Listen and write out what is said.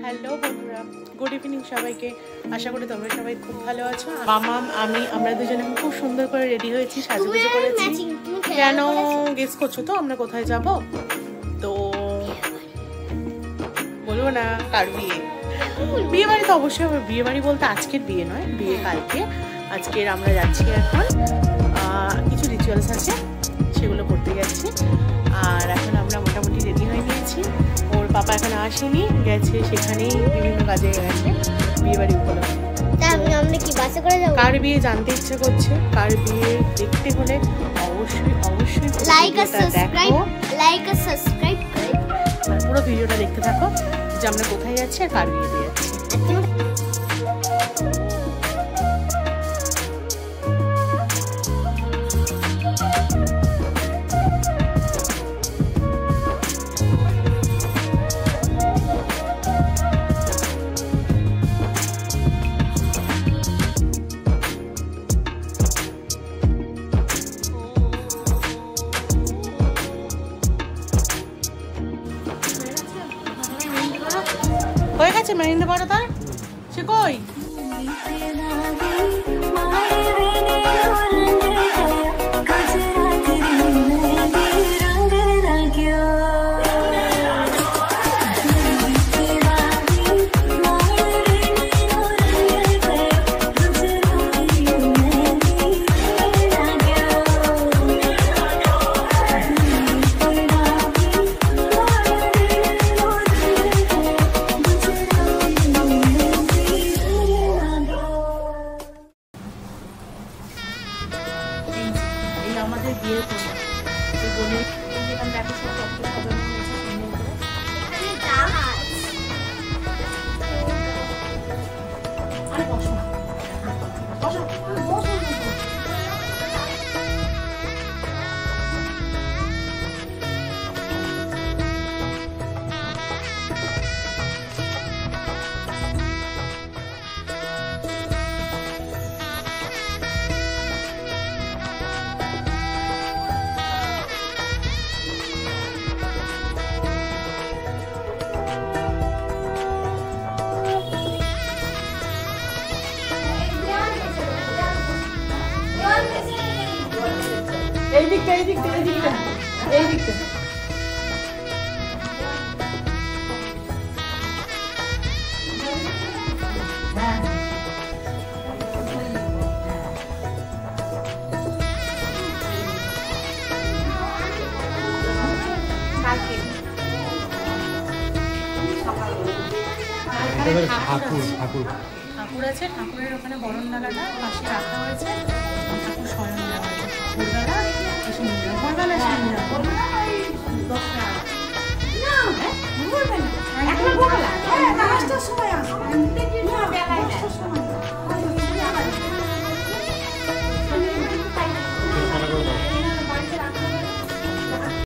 Hello বন্ধুরা, good evening সবাইকে। আশা করি তোমরা সবাই খুব ভালো আছো। মামাম আমরা দুজনে খুব সুন্দর করে রেডি হয়েছি, সাজুগুজু করেছি। কেন গেস করছো তো আমরা কোথায় যাব? তো বলবো না কার বিয়ে। বিয়ে বাড়ি তো অবশ্যই হবে। বিয়ে বাড়ি বলতে আজকের বিয়ে নয়, বিয়ে কালকে। আজকের আমরা যাচ্ছি, এখন কিছু রিচুয়ালস আছে সেগুলো করতে যাচ্ছি। আর এখন আমরা মোটামুটি রেডি হয়ে নিয়েছি। ওর পাপা এখন আসেনি, গেছে সেখানেই বিভিন্ন কাজে গেছে বিয়ে বাড়ি উপলক্ষে। কার বিয়ে জানতে ইচ্ছে করছে, কার বিয়ে দেখতে হলে অবশ্যই লাইক আর সাবস্ক্রাইব করে পুরো ভিডিওটা দেখতে থাকো যে আমরা কোথায় যাচ্ছি আর কার বিয়ে দিয়ে যাচ্ছি। হয়ে গেছে মেহেন্দি পড়া তার, সে কই? আমাদের বিয়ের বোনের দেখো সব কত সাজানো হয়েছে সুন্দর করে। আরে বসো না, বসো বসো। এই দিকটা ঠাকুর আছে, ঠাকুরের ওখানে বরণ ডালাটা পাশে রাখা হয়েছে। ঠাকুর স্বয়ং দেওয়া হয়েছে, ভোরবেলা এসে নিয়ে যাও, ভোরবেলা এসে নিয়ে যাও। 10টা সময় আসবে।